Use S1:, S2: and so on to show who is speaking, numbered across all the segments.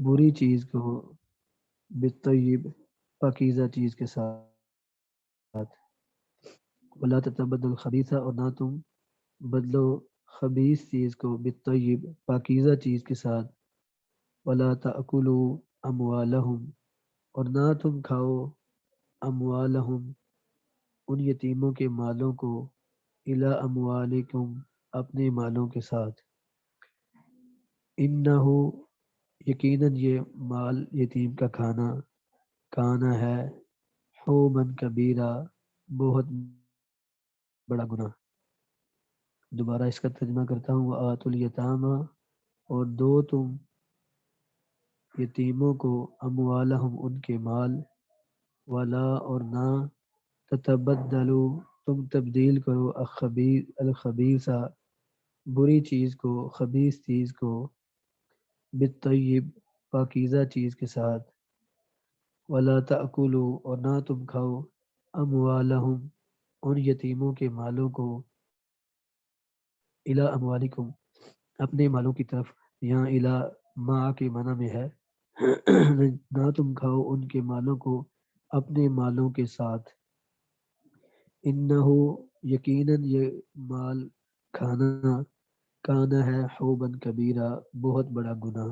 S1: بری چیز کو بالطیب پاکیزہ چیز کے ساتھ، ولا تتبدل الخبیثہ اور نہ تم بدلو خبیث چیز کو بالطیب پاکیزہ چیز کے ساتھ، ولا تأکلوا اموالہم اور نہ تم کھاؤ اموالہم ان یتیموں کے مالوں کو الی اموالکم اپنے مالوں کے ساتھ، انہ یقیناً یہ مال یتیم کا کھانا کانا ہے حوباً کبیرہ بہت بڑا گناہ۔ دوبارہ اس کا ترجمہ کرتا ہوں، وآتوا الیتامی اور دو تم یتیموں کو اموالہم ان کے مال، ولا اور نہ تتبدلوا تم تبدیل کرو الخبیثہ بری چیز کو خبیث چیز کو بالطیب پاکیزہ چیز کے ساتھ، ولا تأکلوا اور نہ تم کھاؤ اموالہم ان یتیموں کے مالوں کو الی اموالکم اپنے مالوں کی طرف، یہاں الی ما کے معنی میں ہے نہ تم کھاؤ ان کے مالوں کو اپنے مالوں کے ساتھ، انہو یقیناً یہ مال کھانا کانا ہے حوباً کبیرہ بہت بڑا گناہ۔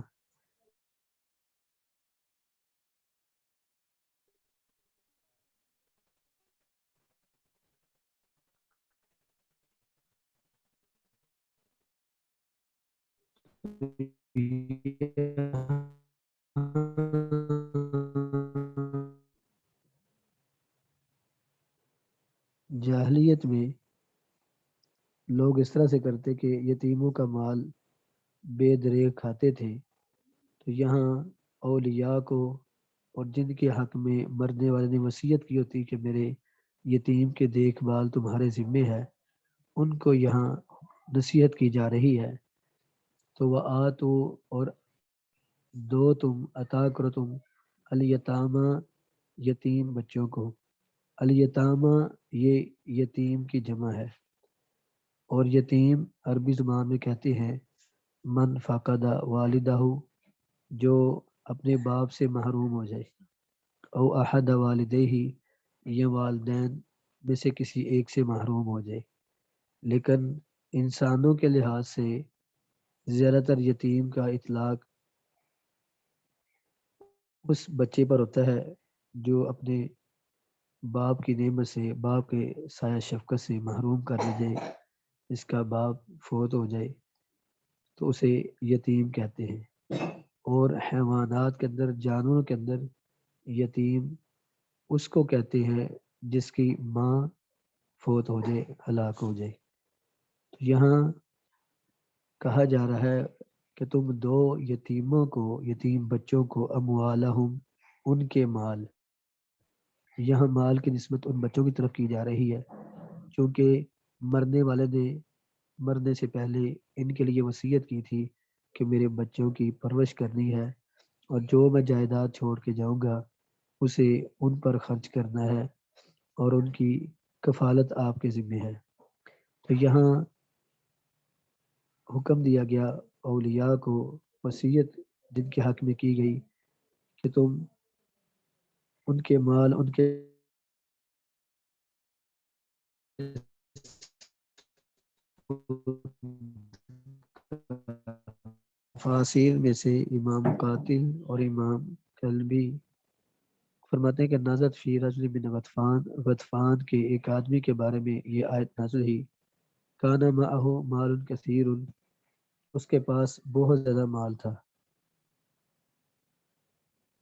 S1: جاہلیت میں لوگ اس طرح سے کرتے کہ یتیموں کا مال بے دریغ کھاتے تھے، تو یہاں اولیاء کو اور جن کے حق میں مرنے والے نے وصیت کی ہوتی کہ میرے یتیم کے دیکھ بھال تمہارے ذمے ہے، ان کو یہاں نصیحت کی جا رہی ہے۔ تو وآتو اور دو تم عطا کرو تم الیتامہ یتیم بچوں کو، الیتامہ یہ یتیم کی جمع ہے، اور یتیم عربی زبان میں کہتے ہیں من فقد والدہ جو اپنے باپ سے محروم ہو جائے، او احد والدیہ یا والدین میں سے کسی ایک سے محروم ہو جائے، لیکن انسانوں کے لحاظ سے زیادہ تر یتیم کا اطلاق اس بچے پر ہوتا ہے جو اپنے باپ کی نعمت سے باپ کے سایہ شفقت سے محروم کر دی جائے، اس کا باپ فوت ہو جائے تو اسے یتیم کہتے ہیں۔ اور حیوانات کے اندر جانوروں کے اندر یتیم اس کو کہتے ہیں جس کی ماں فوت ہو جائے ہلاک ہو جائے۔ تو یہاں کہا جا رہا ہے کہ تم دو یتیموں کو یتیم بچوں کو اموالہم ان کے مال، یہاں مال کی نسبت ان بچوں کی طرف کی جا رہی ہے چونکہ مرنے والے نے مرنے سے پہلے ان کے لیے وصیت کی تھی کہ میرے بچوں کی پرورش کرنی ہے اور جو میں جائیداد چھوڑ کے جاؤں گا اسے ان پر خرچ کرنا ہے اور ان کی کفالت آپ کے ذمہ ہے۔ تو یہاں حکم دیا گیا اولیاء کو، وصیت جن کے حق میں کی گئی کہ تم ان کے مال ان کے فاسیر میں سے امام قاتل اور امام کلبی فرماتے ہیں کہ نازت فی رجل بن غطفان کے ایک آدمی کے بارے میں یہ آیت نازل ہوئی، کانا معہ مال کثیر اس کے پاس بہت زیادہ مال تھا،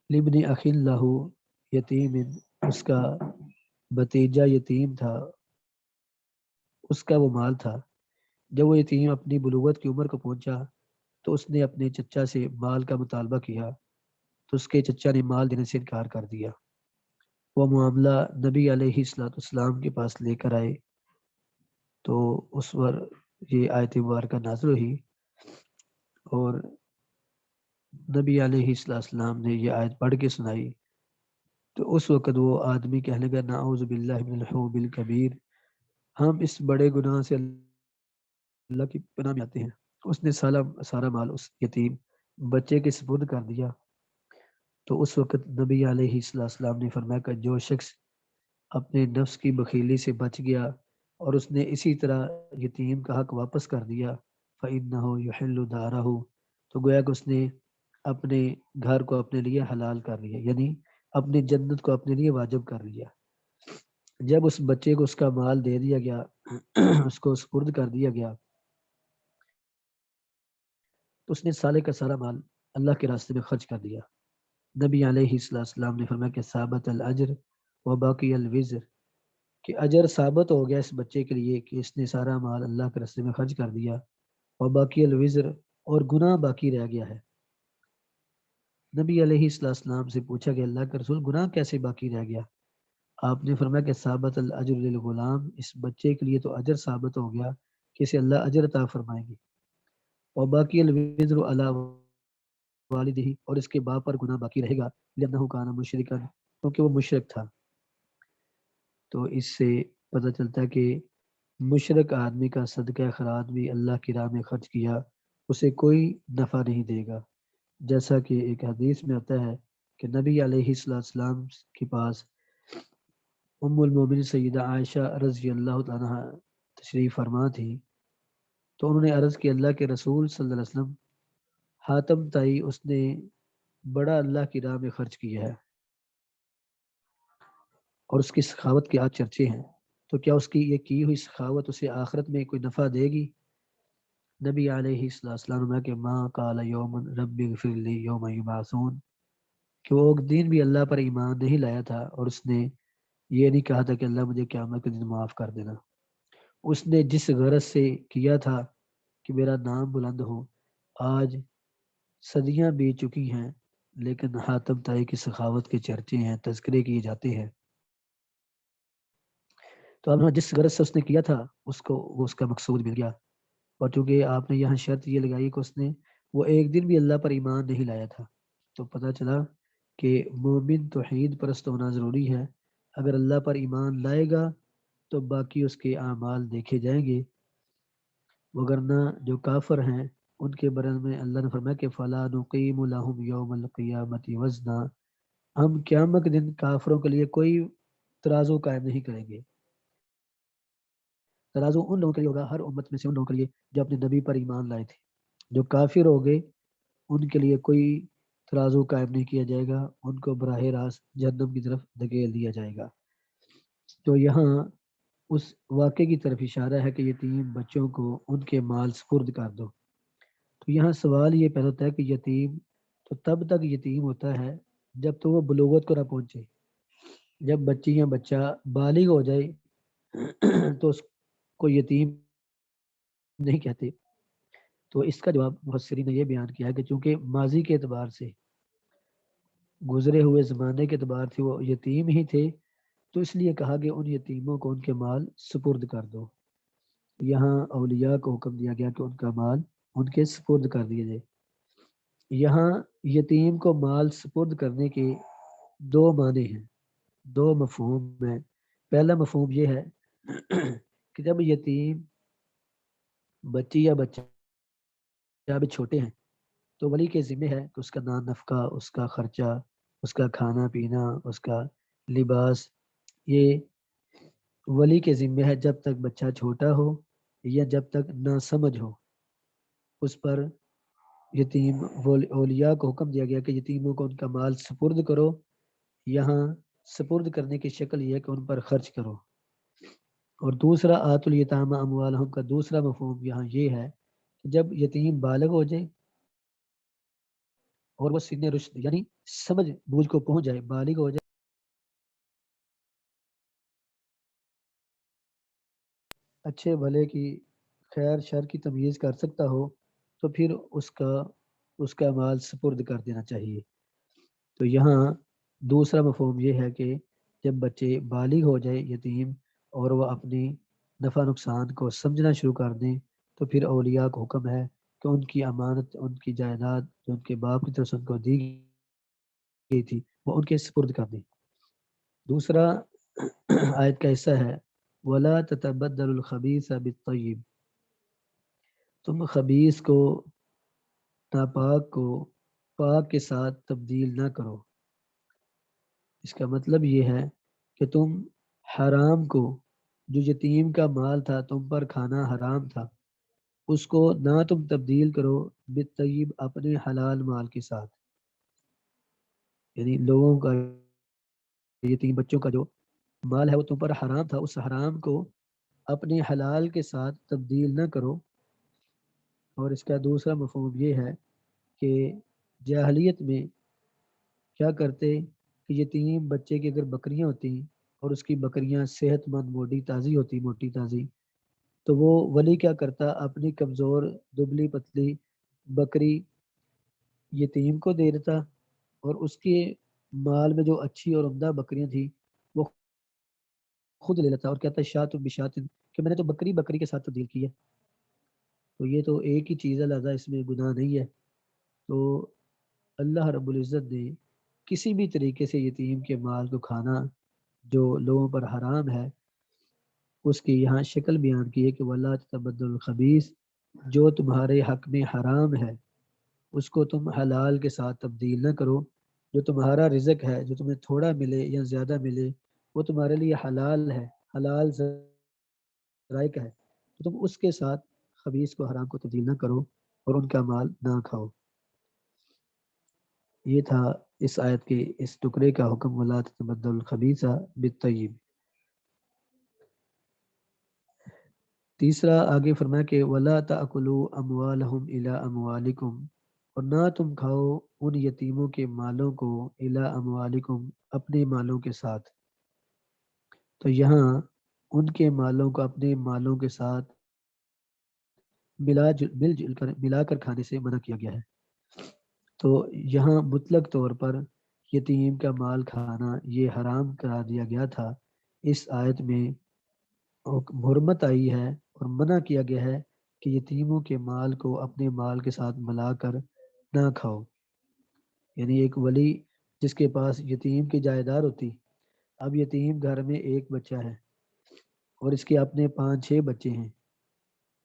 S1: لبن اخ لہ یتیم اس کا بھتیجا یتیم تھا، اس کا وہ مال تھا۔ جب وہ یتیم اپنی بلوغت کی عمر کو پہنچا تو اس نے اپنے چچا سے مال کا مطالبہ کیا تو اس کے چچا نے مال دینے سے انکار کر دیا۔ وہ معاملہ نبی علیہ السلام کے پاس لے کر آئے تو اس پر یہ آیت مبارکہ نازل ہوئی اور نبی علیہ السلام نے یہ آیت پڑھ کے سنائی تو اس وقت وہ آدمی کہنے لگا نعوذ باللہ من الحوب الکبیر، ہم اس بڑے گناہ سے اللہ کی پناہ میں آتے ہیں۔ اس نے سارا مال اس یتیم بچے کے سپرد کر دیا تو اس وقت نبی علیہ السلام نے فرمایا کہ جو شخص اپنے نفس کی بخیلی سے بچ گیا اور اس نے اسی طرح یتیم کا حق واپس کر دیا فَإِنَّهُ يُحِلُّ دَارَهُ، تو گویا کہ اس نے اپنے گھر کو اپنے لیے حلال کر لیا، یعنی اپنی جنت کو اپنے لیے واجب کر لیا۔ جب اس بچے کو اس کا مال دے دیا گیا اس کو سپرد کر دیا گیا تو اس نے سالے کا سارا مال اللہ کے راستے میں خرچ کر دیا۔ نبی علیہ السلام نے فرمایا کہ ثابت الاجر و باقی الوزر، کہ اجر ثابت ہو گیا اس بچے کے لیے کہ اس نے سارا مال اللہ کے راستے میں خرچ کر دیا، اور باقی الوزر، اور گناہ باقی رہ گیا ہے۔ نبی علیہ السلام سے پوچھا کہ اللہ کے رسول گناہ کیسے باقی رہ گیا؟ آپ نے فرمایا کہ ثابت الاجر للغلام، اس بچے کے لیے تو اجر ثابت ہو گیا کہ اسے اللہ اجر عطا فرمائیں گے، اور باقی الوزر علی والدہ، اور اس کے باپ پر گناہ باقی رہے گا لأنہ کان مشرکا، کیونکہ وہ مشرک تھا۔ تو اس سے پتہ چلتا ہے کہ مشرک آدمی کا صدقہ خیرات بھی اللہ کی راہ میں خرچ کیا اسے کوئی نفع نہیں دے گا، جیسا کہ ایک حدیث میں آتا ہے کہ نبی علیہ السلام کے پاس ام المومنین سیدہ عائشہ رضی اللہ تعالیٰ عنہا تشریف فرما تھی، تو انہوں نے عرض کی اللہ کے رسول صلی اللہ علیہ وسلم حاتم تائی اس نے بڑا اللہ کی راہ میں خرچ کیا ہے اور اس کی سخاوت کے آج چرچے ہیں، تو کیا اس کی یہ کی ہوئی سخاوت اسے آخرت میں کوئی نفع دے گی؟ نبی علیہ السلام نے کہ ماں قال یوم رب اغفر لی یوم یبعثون، کہ وہ ایک دن بھی اللہ پر ایمان نہیں لایا تھا اور اس نے یہ نہیں کہا تھا کہ اللہ مجھے قیامت کے دن معاف کر دینا۔ اس نے جس غرض سے کیا تھا کہ میرا نام بلند ہو، آج صدیاں بیت چکی ہیں لیکن حاتم طائی کی سخاوت کے چرچے ہیں، تذکرے کیے جاتے ہیں۔ تو اب جس غرض سے اس نے کیا تھا اس کو وہ اس کا مقصود مل گیا، اور چونکہ آپ نے یہاں شرط یہ لگائی کہ اس نے وہ ایک دن بھی اللہ پر ایمان نہیں لایا تھا، تو پتہ چلا کہ مومن توحید پرست ہونا ضروری ہے۔ اگر اللہ پر ایمان لائے گا تو باقی اس کے اعمال دیکھے جائیں گے، وگرنہ جو کافر ہیں ان کے بارے میں اللہ نے فرمایا کہ فَلَا نُقِيمُ لَهُمْ يَوْمَ الْقِيَامَةِ وَزْنًا، ہم قیامت کے دن کافروں کے لیے کوئی ترازو قائم نہیں کریں گے۔ ترازو ان لوگوں کے لیے ہوگا، ہر امت میں سے ان لوگوں کے لیے جو اپنے نبی پر ایمان لائے تھے۔ جو کافر ہو گئے ان کے لیے کوئی ترازو قائم نہیں کیا جائے گا، ان کو براہ راست جہنم کی طرف دھکیل دیا جائے گا۔ تو یہاں اس واقعے کی طرف اشارہ ہے کہ یتیم بچوں کو ان کے مال سپرد کر دو۔ تو یہاں سوال یہ پیدا ہوتا ہے کہ یتیم تو تب تک یتیم ہوتا ہے جب تو وہ بلوغت کو نہ پہنچے۔ جب بچی یا بچہ بالغ ہو جائے تو اس کو یتیم نہیں کہتے۔ تو اس کا جواب مفسرین نے یہ بیان کیا ہے کہ چونکہ ماضی کے اعتبار سے، گزرے ہوئے زمانے کے اعتبار سے وہ یتیم ہی تھے، تو اس لیے کہا کہ ان یتیموں کو ان کے مال سپرد کر دو۔ یہاں اولیاء کو حکم دیا گیا کہ ان کا مال ان کے سپرد کر دیا جائے۔ یہاں یتیم کو مال سپرد کرنے کے دو معنی ہیں، دو مفہوم ہیں۔ پہلا مفہوم یہ ہے کہ جب یتیم بچی یا بچہ ابھی چھوٹے ہیں تو ولی کے ذمہ ہے کہ اس کا نان نفقہ، اس کا خرچہ، اس کا کھانا پینا، اس کا لباس، یہ ولی کے ذمہ ہے جب تک بچہ چھوٹا ہو یا جب تک نہ سمجھ ہو۔ اس پر یتیم اولیاء کو حکم دیا گیا کہ یتیموں کو ان کا مال سپرد کرو۔ یہاں سپرد کرنے کی شکل یہ ہے کہ ان پر خرچ کرو۔ اور دوسرا آت الیتامى اموالہم کا دوسرا مفہوم یہاں یہ ہے کہ جب یتیم بالغ ہو جائے اور وہ سن رشد یعنی سمجھ بوجھ کو پہنچ جائے، بالغ ہو جائے، اچھے بھلے کی، خیر شر کی تمیز کر سکتا ہو، تو پھر اس کا مال سپرد کر دینا چاہیے۔ تو یہاں دوسرا مفہوم یہ ہے کہ جب بچے بالغ ہو جائے یتیم اور وہ اپنی نفع نقصان کو سمجھنا شروع کر دیں، تو پھر اولیاء کو حکم ہے کہ ان کی امانت، ان کی جائیداد جو ان کے باپ کی طرف سے ان کو دی گئی تھی وہ ان کے سپرد کر دیں۔ دوسرا آیت کا حصہ ہے وَلَا تَتَبَدَّلُ الْخَبِيثَ بِالطَّيِّبِ، تم خبیث کو، ناپاک کو پاک کے ساتھ تبدیل نہ کرو۔ اس کا مطلب یہ ہے کہ تم حرام کو، جو یتیم کا مال تھا تم پر کھانا حرام تھا، اس کو نہ تم تبدیل کرو بالطیب اپنے حلال مال کے ساتھ. یعنی لوگوں کا، یتیم بچوں کا جو مال ہے وہ تم پر حرام تھا، اس حرام کو اپنے حلال کے ساتھ تبدیل نہ کرو. اور اس کا دوسرا مفہوم یہ ہے کہ جاہلیت میں کیا کرتے کہ یتیم بچے کی اگر بکریاں ہوتی اور اس کی بکریاں صحت مند موٹی تازی، تو وہ ولی کیا کرتا، اپنی کمزور دبلی پتلی بکری یتیم کو دے دیتا، اور اس کے مال میں جو اچھی اور عمدہ بکریاں تھیں وہ خود لے لیتا اور کہتا شاۃ بشاۃ، کہ میں نے تو بکری کے ساتھ تبدیل کی ہے. تو یہ تو ایک ہی چیز ہے، لہذا اس میں گناہ نہیں ہے. تو اللہ رب العزت نے کسی بھی طریقے سے یتیم کے مال کو کھانا جو لوگوں پر حرام ہے، اس کی یہاں شکل بیان کی ہے کہ وَلَا تَتَبَدَّلُوا الْخَبِيثَ، جو تمہارے حق میں حرام ہے اس کو تم حلال کے ساتھ تبدیل نہ کرو. جو تمہارا رزق ہے، جو تمہیں تھوڑا ملے یا زیادہ ملے، وہ تمہارے لیے حلال ہے، حلال ذرائع کا ہے، تو تم اس کے ساتھ خبیث کو، حرام کو تبدیل نہ کرو اور ان کا مال نہ کھاؤ. یہ تھا اس آیت کے اس ٹکڑے کا حکم، وَلَا تَتَبَدَّلُوا الْخَبِيثَ بِالطَّيِّبِ. تیسرا آگے فرمایا کہ وَلَا تَأْكُلُوا أَمْوَالَهُمْ إِلَىٰ أَمْوَالِكُمْ، اور نہ تم کھاؤ ان یتیموں کے مالوں کو إِلَىٰ أَمْوَالِكُمْ، اپنے مالوں کے ساتھ. تو یہاں ان کے مالوں کو اپنے مالوں کے ساتھ ملا کر کھانے سے منع کیا گیا ہے. تو یہاں مطلق طور پر یتیم کا مال کھانا یہ حرام کرا دیا گیا تھا. اس آیت میں حرمت آئی ہے اور منع کیا گیا ہے کہ یتیموں کے مال کو اپنے مال کے ساتھ ملا کر نہ کھاؤ. یعنی ایک ولی جس کے پاس یتیم کی جائیداد ہوتی، اب یتیم گھر میں ایک بچہ ہے اور اس کے اپنے 5-6 بچے ہیں،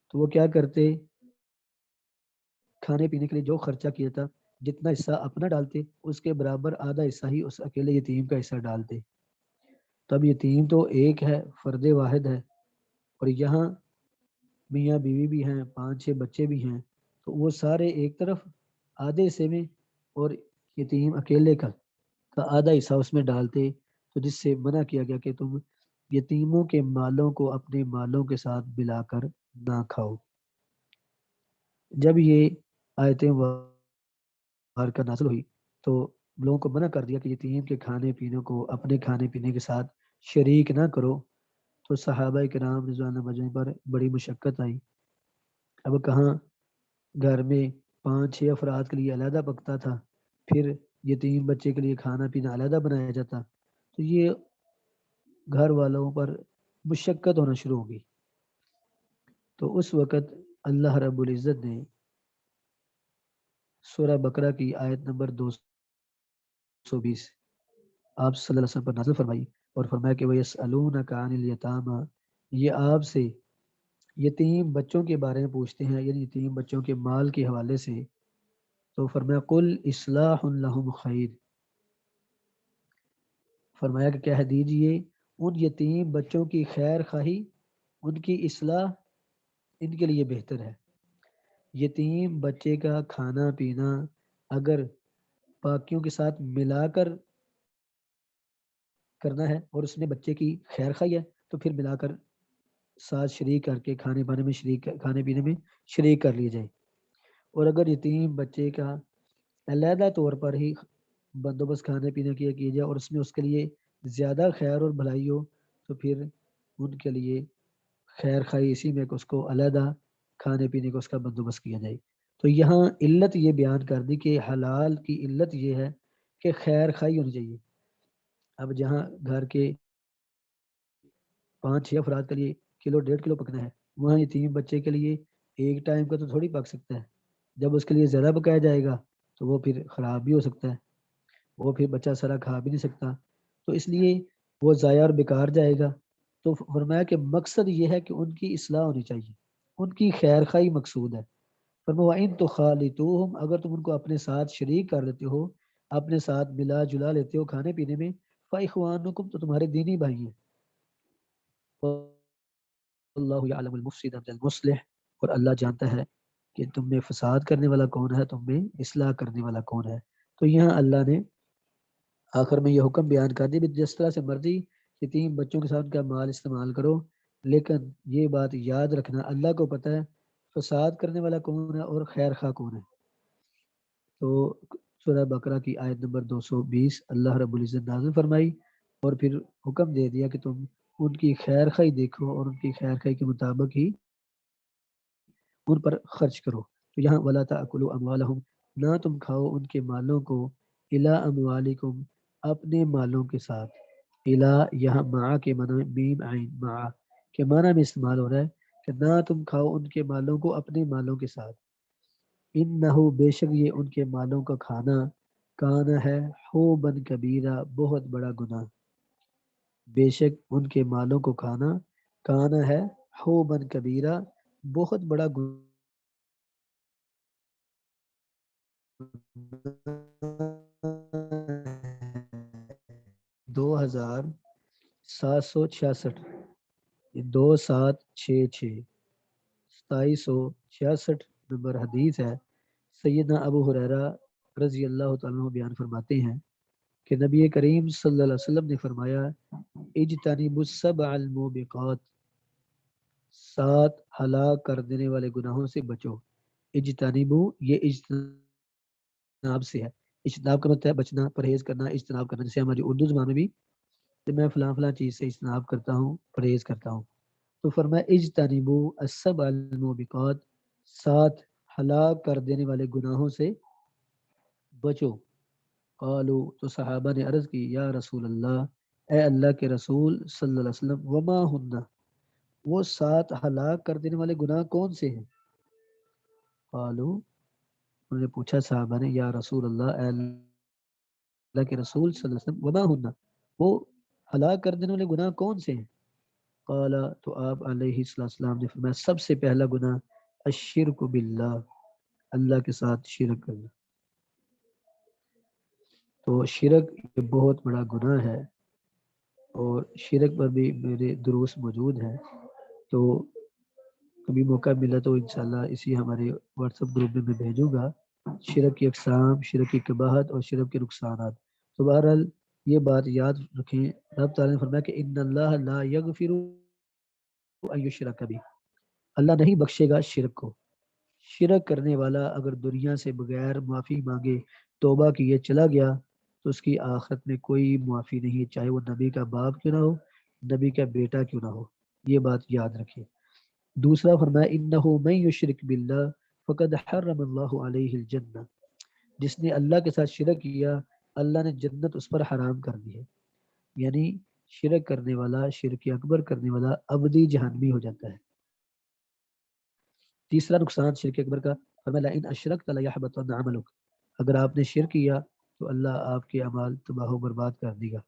S1: تو وہ کیا کرتے، کھانے پینے کے لیے جو خرچہ کیا تھا جتنا حصہ اپنا ڈالتے اس کے برابر آدھا حصہ ہی اس اکیلے یتیم کا حصہ ڈالتے. تب یتیم تو ایک ہے، فرد واحد ہے، اور یہاں میاں بیوی بھی ہیں، 5-6 بچے بھی ہیں، تو وہ سارے ایک طرف آدھے حصے میں، اور یتیم اکیلے کا آدھا حصہ اس میں ڈالتے. تو جس سے منع کیا گیا کہ تم یتیموں کے مالوں کو اپنے مالوں کے ساتھ ملا کر نہ کھاؤ. جب یہ آیتیں کا نازل ہوئی تو لوگوں کو منع کر دیا کہ یتیم کے کھانے پینے کو اپنے کھانے پینے کے ساتھ شریک نہ کرو. تو صحابہ کرام رضوان اللہ مجمعین پر بڑی مشقت آئی. اب کہاں گھر میں 5-6 افراد کے لیے علیحدہ پکتا تھا، پھر یتیم بچے کے لیے کھانا پینا علیحدہ بنایا جاتا، تو یہ گھر والوں پر مشقت ہونا شروع ہوگی. تو اس وقت اللہ رب العزت نے سورہ بقرہ کی آیت نمبر 220 آپ صلی اللہ علیہ وسلم پر نازل فرمائی اور فرمایا کہ وَيَسْأَلُونَكَ عَنِ الْيَتَامَى، یہ آپ سے یتیم بچوں کے بارے میں پوچھتے ہیں، یعنی یتیم بچوں کے مال کے حوالے سے. تو فرمایا قُلْ إِصْلَاحٌ لَهُمْ خَيْرٌ، فرمایا کہ کہہ دیجئے ان یتیم بچوں کی خیر خواہی، ان کی اصلاح ان کے لیے بہتر ہے. یتیم بچے کا کھانا پینا اگر باقیوں کے ساتھ ملا کر کرنا ہے اور اس نے بچے کی خیر خواہی ہے تو پھر ملا کر ساتھ شریک کر کے کھانے پینے میں شریک کر لی جائے. اور اگر یتیم بچے کا علیحدہ طور پر ہی بندوبست کھانے پینے کیا جائے اور اس میں اس کے لیے زیادہ خیر اور بھلائی ہو، تو پھر ان کے لیے خیر خواہی اسی میں کہ اس کو علیحدہ کھانے پینے کا اس کا بندوبست کیا جائے. تو یہاں علت یہ بیان کر دی کہ حلال کی علت یہ ہے کہ خیر خواہی ہونی چاہیے. اب جہاں گھر کے 5-6 افراد کے لیے 1-1.5 کلو پکنا ہے، وہاں یتیم بچے کے لیے ایک ٹائم کا تو تھوڑی پک سکتا ہے. جب اس کے لیے زیادہ پکایا جائے گا تو وہ پھر خراب بھی ہو سکتا ہے، وہ پھر بچہ سارا کھا بھی نہیں سکتا، تو اس لیے وہ ضائع اور بیکار جائے گا. تو فرمایا کہ مقصد یہ ہے کہ ان کی اصلاح ہونی چاہیے، ان کی خیر خواہی مقصود ہے. فرمایا وَإِن تُخَالِطُوهُمْ، اگر تم ان کو اپنے ساتھ شریک کر لیتے ہو، اپنے ساتھ ملا جلا لیتے ہو کھانے پینے میں، فإخوانکم تو تمہارے دینی بھائی ہیں، اللہ یعلم المفسد من المصلح، اور اللہ جانتا ہے کہ تم میں فساد کرنے والا کون ہے، تم میں اصلاح کرنے والا کون ہے۔ تو یہاں اللہ نے آخر میں یہ حکم بیان کر دیا جس طرح سے مرضی یتیم بچوں کے ساتھ کا مال استعمال کرو، لیکن یہ بات یاد رکھنا اللہ کو پتہ ہے فساد کرنے والا کون ہے اور خیر خواہ کون ہے۔ تو سورہ بقرہ کی آیت نمبر 220 اللہ رب العزت نازل فرمائی اور پھر حکم دے دیا کہ تم ان کی خیر خواہی دیکھو اور ان کی خیر خواہی کے مطابق ہی ان پر خرچ کرو۔ تو یہاں ولا تاکلوا اموالہم، نہ تم کھاؤ ان کے مالوں کو، الا اموالکم، اپنے مالوں کے ساتھ۔ الا یہاں مع کے معنی میم عین مع کے معنی میں استعمال ہو رہا ہے کہ نہ تم کھاؤ ان کے مالوں کو اپنے مالوں کے ساتھ۔ انہو بے شک یہ ان کے مالوں کا کھانا، کان ہے حوبن کبیرہ، بہت بڑا گناہ۔ بے شک ان کے مالوں کو کھانا، کان ہے حوبن کبیرہ، بہت بڑا گناہ۔ 2766 2766 2766 نمبر حدیث ہے۔ سیدنا ابو ہریرہ رضی اللہ تعالیٰ عنہ بیان فرماتے ہیں کہ نبی کریم صلی اللہ علیہ وسلم نے فرمایا اجتنبوا السبع الموبقات، 7 ہلاک کر دینے والے گناہوں سے بچو۔ اجتنبوا یہ اجتناب سے ہے، اجتناب کا مطلب ہے بچنا، پرہیز کرنا، اجتناب کرنا، جیسے ہماری اردو زبان میں بھی کہ میں فلاں فلاں چیز سے اجتناب کرتا ہوں، پرہیز کرتا ہوں۔ تو فرمایا اجتنبوا السبع الموبقات، 7 ہلاک کر دینے والے گناہوں سے بچو۔ قالو تو صحابہ نے عرض کی یا رسول اللہ، اے اللہ کے رسول صلی اللہ علیہ وسلم، وما ہن، وہ 7 ہلاک کر دینے والے گناہ کون سے ہیں؟ قالو انہوں نے پوچھا صحابہ نے یا رسول اللہ، اے اللہ کے رسول صلی اللہ علیہ وسلم، وما ہن، وہ ہلاک کر دینے والے گناہ کون سے ہیں؟ قال تو آپ علیہ السلام نے فرمایا سب سے پہلا گناہ الشرک باللہ، اللہ کے ساتھ شرک کرنا۔ تو شرک یہ بہت بڑا گناہ ہے اور شرک پر بھی میرے دروس موجود ہیں، تو کبھی موقع ملا تو انشاءاللہ اسی ہمارے واٹس ایپ گروپ میں بھیجوں گا، شرک کی اقسام، شرک کی قباحت اور شرک کے نقصانات۔ تو بہرحال یہ بات یاد رکھیں، رب تعالیٰ نے فرمایا کہ ان اللہ لا یغفر ان یشرک بہ، اللہ نہیں بخشے گا شرک کو۔ شرک کرنے والا اگر دنیا سے بغیر معافی مانگے توبہ کیے چلا گیا تو اس کی آخرت میں کوئی معافی نہیں، چاہے وہ نبی کا باپ کیوں نہ ہو، نبی کا بیٹا کیوں نہ ہو، یہ بات یاد رکھیں۔ دوسرا فرمایا انہ من یشرک باللہ فقد حرم اللہ علیہ الجنہ، جس نے اللہ کے ساتھ شرک کیا اللہ نے جنت اس پر حرام کر دی ہے، یعنی شرک کرنے والا، شرک اکبر کرنے والا ابدی جہنمی ہو جاتا ہے۔ تیسرا نقصان شرک اکبر کا، فرمایا لئن اشرکت لیحبطن عملک، اگر آپ نے شرک کیا تو اللہ آپ کے اعمال تباہ و برباد کر دے گا۔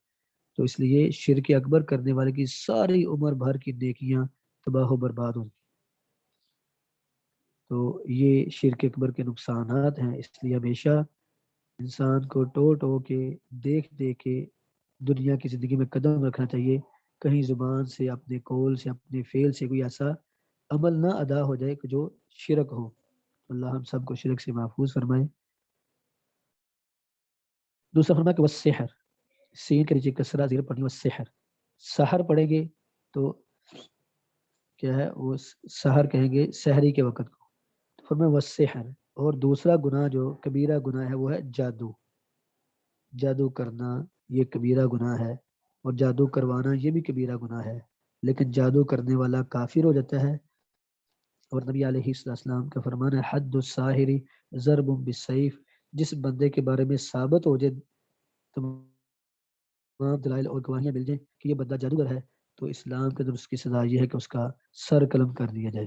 S1: تو اس لیے شرک اکبر کرنے والے کی ساری عمر بھر کی نیکیاں تباہ و برباد ہوں۔ تو یہ شرک اکبر کے نقصانات ہیں، اس لیے ہمیشہ انسان کو ٹو ٹو کے دیکھ دیکھ کے دنیا کی زندگی میں قدم رکھنا چاہیے، کہیں زبان سے، اپنے قول سے، اپنے فعل سے کوئی ایسا عمل نہ ادا ہو جائے کہ جو شرک ہو۔ اللہ ہم سب کو شرک سے محفوظ فرمائے۔ دوسرا فرمایا کہ والسحر، سین کے نیچے کسرہ زیر پڑھنی، والسحر، سحر پڑھیں گے تو کیا ہے وہ سحر کہیں گے سحری کے وقت کو۔ تو فرمایا والسحر، اور دوسرا گناہ جو کبیرہ گناہ ہے وہ ہے جادو، جادو کرنا یہ کبیرہ گناہ ہے، اور جادو کروانا یہ بھی کبیرہ گناہ ہے، لیکن جادو کرنے والا کافر ہو جاتا ہے، اور نبی علیہ السلام کا فرمان ہے حد الساحر ضرب بالسیف، جس بندے کے بارے میں ثابت ہو جائے، تمام دلائل اور گواہیاں مل جائیں کہ یہ بندہ جادوگر ہے، تو اسلام کے اندر اس کی سزا یہ ہے کہ اس کا سر قلم کر دیا جائے۔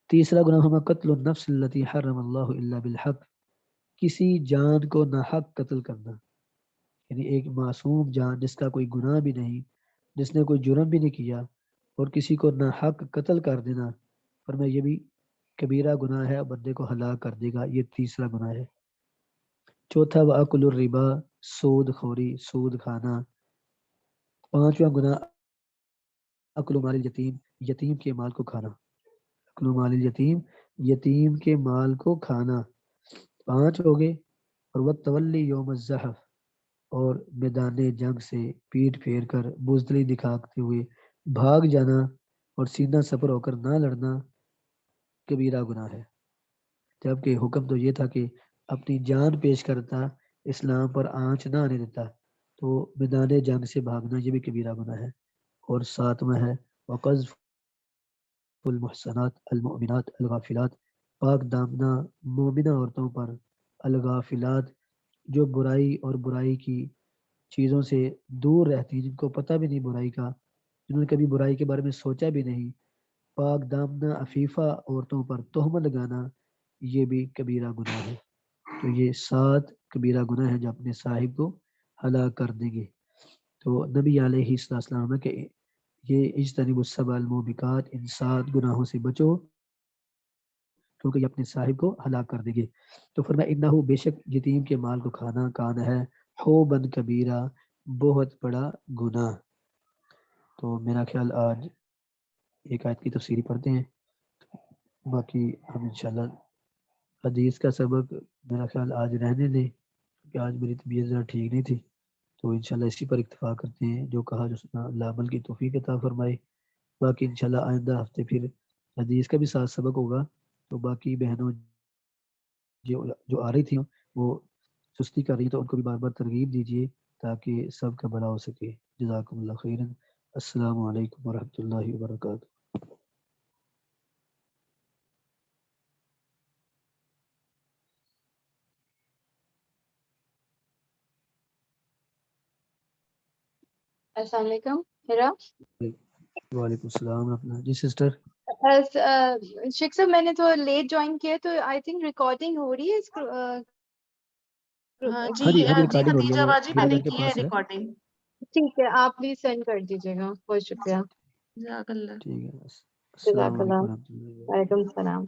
S1: تیسرا گناہ ہما قتل النفس التي حرم اللہ الا بالحق، کسی جان کو ناحق قتل کرنا، یعنی ایک معصوم جان جس کا کوئی گناہ بھی نہیں، جس نے کوئی جرم بھی نہیں کیا، اور کسی کو ناحق قتل کر دینا، فرمایا یہ بھی کبیرہ گناہ ہے، بندے کو ہلاک کر دے گا، یہ تیسرا گناہ ہے۔ چوتھا وَأَكُلُ الرِّبَا، سود خوری، سود کھانا. 5واں گناہ اکل مال الیتیم، یتیم کے مال کو کھانا. اکل مال الیتیم، یتیم کے مال کو کھانا. 5 ہو گئے. اور والتولی یوم الزحف، اور میدان جنگ سے پیٹ پھیر کر بزدلی دکھاتے ہوئے بھاگ جانا اور سینہ سپر ہو کر نہ لڑنا کبیرہ گناہ ہے. جبکہ حکم تو یہ تھا کہ اپنی جان پیش کرتا، اسلام پر آنچ نہ آنے دیتا. تو میدان جنگ سے بھاگنا یہ بھی کبیرہ گناہ ہے. اور 7واں ہے وقذف المحصنات المؤمنات الغافلات، پاک دامنہ مومنہ عورتوں پر الغافلات، جو برائی اور برائی کی چیزوں سے دور رہتی ہیں، جن کو پتہ بھی نہیں برائی کا، جنہوں نے کبھی برائی کے بارے میں سوچا بھی نہیں. پاک دامنہ عفیفہ عورتوں پر تہمت لگانا یہ بھی کبیرہ گناہ ہے. تو یہ 7 کبیرہ گناہ ہیں جو اپنے صاحب کو ہلاک کر دیں گے. تو نبی علیہ السلام کہ یہ اجتنبوا السبع الموبقات، ان 7 گناہوں سے بچو کیونکہ یہ اپنے صاحب کو ہلاک کر دیں گے. تو فرمایا انہو، بے شک یتیم کے مال کو کھانا کان ہے حوبن کبیرہ، بہت بڑا گناہ. تو میرا خیال آج ایک آیت کی تفسیری پڑھتے ہیں، باقی ہم انشاءاللہ حدیث کا سبق میرا خیال آج رہنے دیں کہ آج میری طبیعت ذرا ٹھیک نہیں تھی. تو انشاءاللہ اسی پر اکتفا کرتے ہیں. جو کہا جو سنا، اللہ عمل کی توفیق عطا فرمائے. باقی انشاءاللہ آئندہ ہفتے پھر حدیث کا بھی ساتھ سبق ہوگا. تو باقی بہنوں جو آ رہی تھیں وہ سستی کر رہی ہیں تو ان کو بھی بار بار ترغیب دیجیے تاکہ سب کا بھلا ہو سکے. جزاکم اللہ خیرا. السلام علیکم ورحمۃ اللہ وبرکاتہ.
S2: السلام علیکم. ہیرا.
S1: وعلیکم السلام ورحمۃ اللہ. جی سسٹر.
S2: شیخ صاحب میں نے تو لیٹ جوائن کیا تو آئی تھنک ریکارڈنگ ہو رہی ہے اس
S3: ہاں
S1: ہاں جی
S3: جی
S1: ریکارڈنگ ہو رہی ہے.
S3: خدیجہ
S1: وہ
S3: باجی میں
S1: ہیرا
S3: نے
S1: میم کے
S3: کی ہے
S1: پاس ہے.
S3: ریکارڈنگ.
S2: ٹھیک ہے آپ پلیز سینڈ کر دیجیے گا. بہت شکریہ.
S3: جزاک اللہ.
S1: ٹھیک ہے. السلام
S2: جزاک
S1: علیکم
S2: اللہ.
S1: ورحمۃ اللہ وبرکاتہ.
S2: وعلیکم السلام.